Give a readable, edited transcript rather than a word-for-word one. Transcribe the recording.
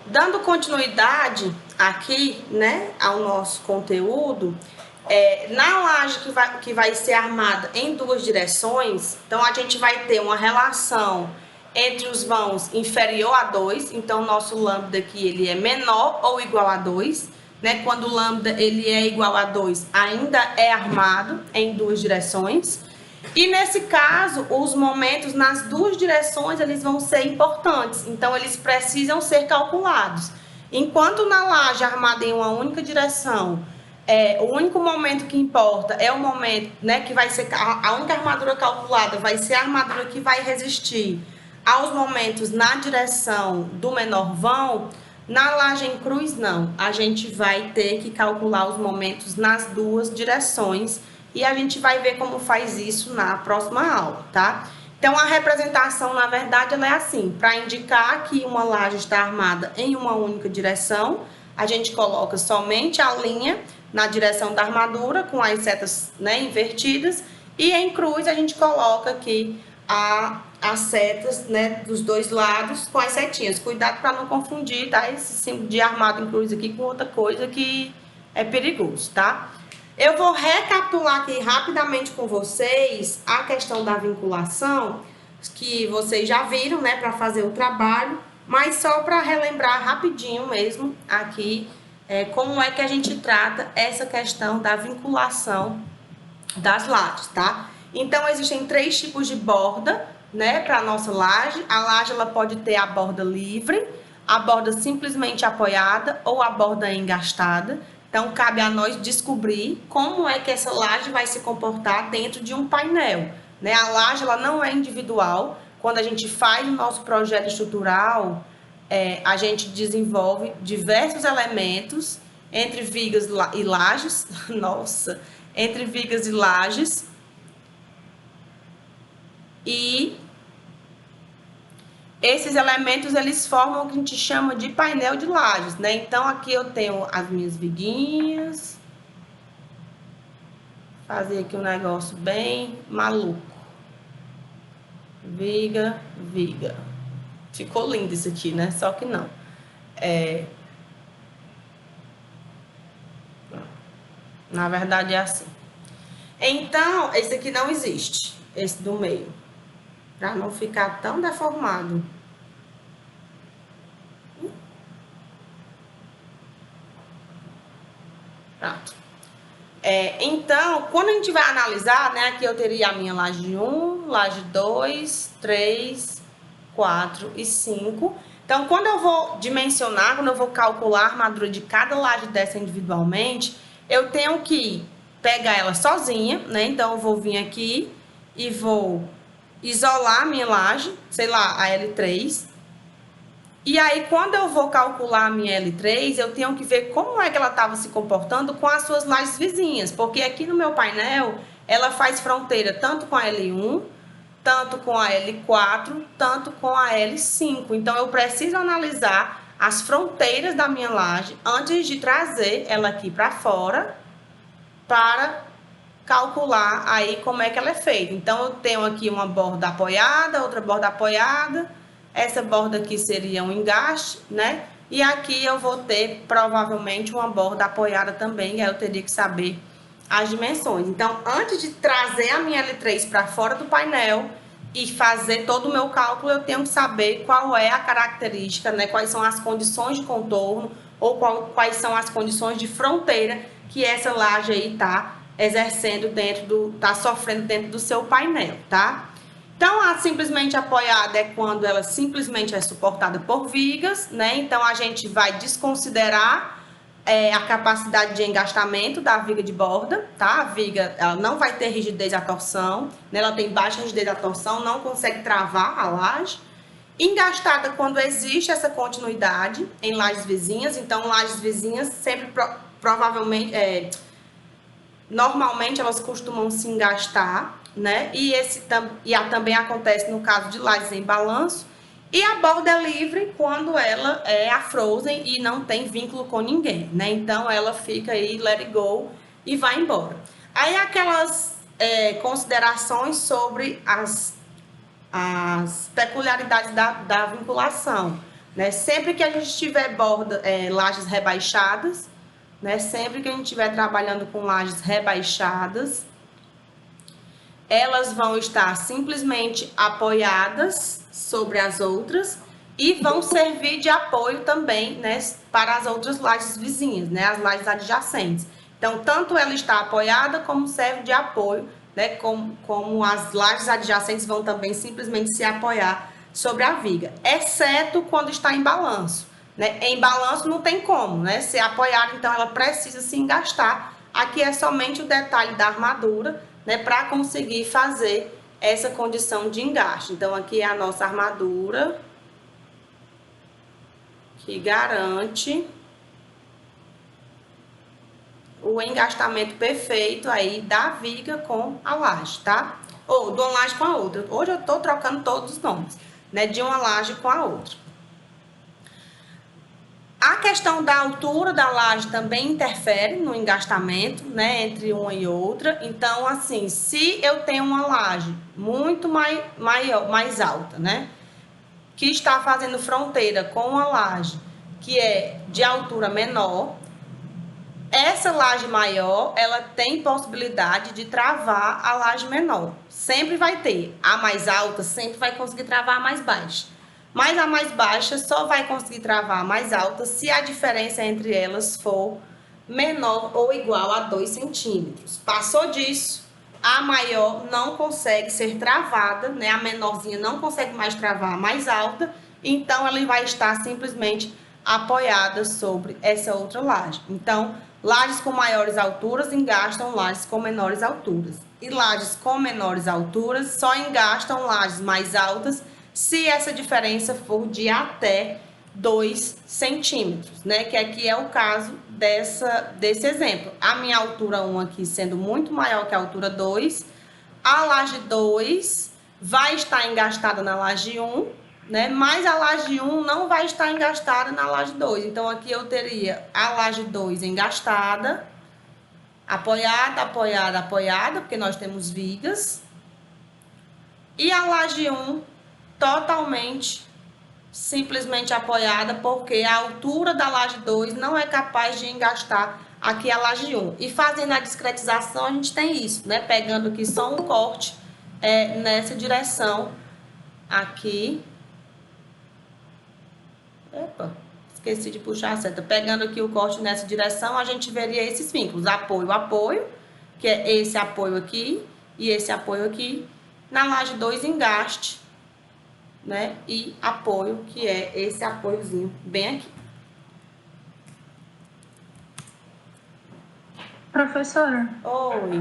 Dando continuidade aqui, né, ao nosso conteúdo, na laje que vai ser armada em duas direções, então a gente vai ter uma relação entre os vãos inferior a 2, então o nosso lambda aqui ele é menor ou igual a 2, né? Quando o lambda ele é igual a 2, ainda é armado em duas direções. E nesse caso, os momentos nas duas direções eles vão ser importantes, então eles precisam ser calculados. Enquanto na laje armada em uma única direção, o único momento que importa é o momento, né, que vai ser a única armadura calculada, vai ser a armadura que vai resistir aos momentos na direção do menor vão. Na laje em cruz, não. A gente vai ter que calcular os momentos nas duas direções e a gente vai ver como faz isso na próxima aula, tá? Então, a representação, na verdade, ela é assim. Para indicar que uma laje está armada em uma única direção, a gente coloca somente a linha na direção da armadura, com as setas, né, invertidas, e em cruz a gente coloca aqui as setas, né, dos dois lados com as setinhas. Cuidado para não confundir, tá? Esse símbolo de armado em cruz aqui com outra coisa que é perigoso, tá? Eu vou recapitular aqui rapidamente com vocês a questão da vinculação, que vocês já viram, né, para fazer o trabalho, mas só para relembrar rapidinho mesmo aqui como é que a gente trata essa questão da vinculação das lajes, tá? Então, existem 3 tipos de borda, né, para a nossa laje. A laje, ela pode ter a borda livre, a borda simplesmente apoiada ou a borda engastada. Então, cabe a nós descobrir como é que essa laje vai se comportar dentro de um painel, né? A laje, ela não é individual. Quando a gente faz o nosso projeto estrutural, a gente desenvolve diversos elementos entre vigas e lajes, nossa, entre vigas e lajes, e esses elementos eles formam o que a gente chama de painel de lajes, né? Então aqui eu tenho as minhas viguinhas, fazer aqui um negócio bem maluco, viga, viga, ficou lindo isso aqui, né? Só que não, na verdade é assim. Então, esse aqui não existe, esse do meio, para não ficar tão deformado. Pronto. Então, quando a gente vai analisar, né, aqui eu teria a minha laje 1, laje 2, 3, 4 e 5. Então, quando eu vou dimensionar, quando eu vou calcular a armadura de cada laje dessa individualmente, eu tenho que pegar ela sozinha, né? Então, eu vou vir aqui e vou isolar a minha laje, sei lá, a L3. E aí, quando eu vou calcular a minha L3, eu tenho que ver como é que ela estava se comportando com as suas lajes vizinhas, porque aqui no meu painel, ela faz fronteira tanto com a L1, tanto com a L4, tanto com a L5. Então, eu preciso analisar as fronteiras da minha laje antes de trazer ela aqui para fora, para calcular aí como é que ela é feita. Então, eu tenho aqui uma borda apoiada, outra borda apoiada. Essa borda aqui seria um engaste, né? E aqui eu vou ter provavelmente uma borda apoiada também, e aí eu teria que saber as dimensões. Então, antes de trazer a minha L3 para fora do painel e fazer todo o meu cálculo, eu tenho que saber qual é a característica, né? Quais são as condições de contorno ou quais são as condições de fronteira que essa laje aí tá exercendo tá sofrendo dentro do seu painel, tá? Então, a simplesmente apoiada é quando ela simplesmente é suportada por vigas, né? Então, a gente vai desconsiderar a capacidade de engastamento da viga de borda, tá? A viga, ela não vai ter rigidez à torção, né? Ela tem baixa rigidez à torção, não consegue travar a laje. Engastada quando existe essa continuidade em lajes vizinhas. Então, lajes vizinhas sempre, provavelmente, normalmente elas costumam se engastar, né? E também acontece no caso de lajes em balanço. E a borda é livre quando ela é a frozen e não tem vínculo com ninguém, né? Então ela fica aí, let it go, e vai embora. Aí aquelas considerações sobre as peculiaridades da vinculação. né? Sempre que a gente tiver lajes rebaixadas, né? Sempre que a gente estiver trabalhando com lajes rebaixadas, elas vão estar simplesmente apoiadas sobre as outras e vão servir de apoio também, né, para as outras lajes vizinhas, né, as lajes adjacentes. Então, tanto ela está apoiada como serve de apoio, né, como as lajes adjacentes vão também simplesmente se apoiar sobre a viga, exceto quando está em balanço, né? Em balanço não tem como, né, ser apoiada, então ela precisa se engastar. Aqui é somente o detalhe da armadura, né, para conseguir fazer essa condição de engaste. Então, aqui é a nossa armadura, que garante o engastamento perfeito aí da viga com a laje, tá? Ou de uma laje com a outra. Hoje eu tô trocando todos os nomes, né, de uma laje com a outra. A questão da altura da laje também interfere no engastamento, né, entre uma e outra. Então, assim, se eu tenho uma laje muito mais alta, né, que está fazendo fronteira com uma laje que é de altura menor, essa laje maior, ela tem possibilidade de travar a laje menor. Sempre vai ter. A mais alta sempre vai conseguir travar a mais baixa. Mas a mais baixa só vai conseguir travar a mais alta se a diferença entre elas for menor ou igual a 2 centímetros. Passou disso, a maior não consegue ser travada, né? A menorzinha não consegue mais travar a mais alta, então ela vai estar simplesmente apoiada sobre essa outra laje. Então, lajes com maiores alturas engastam lajes com menores alturas. E lajes com menores alturas só engastam lajes mais altas se essa diferença for de até 2 centímetros, né? Que aqui é o caso desse exemplo. A minha altura 1 aqui sendo muito maior que a altura 2, a laje 2 vai estar engastada na laje 1, né? Mas a laje 1 não vai estar engastada na laje 2. Então, aqui eu teria a laje 2 engastada, apoiada, apoiada, apoiada, porque nós temos vigas. E a laje 1 totalmente, simplesmente apoiada, porque a altura da laje 2 não é capaz de engastar aqui a laje 1. E fazendo a discretização, a gente tem isso, né? Pegando aqui só um corte nessa direção aqui. Epa, esqueci de puxar a seta. Pegando aqui o corte nessa direção, a gente veria esses vínculos. Apoio, apoio, que é esse apoio aqui e esse apoio aqui. Na laje 2, engaste, né? E apoio, que é esse apoiozinho bem aqui. Professora? Oi.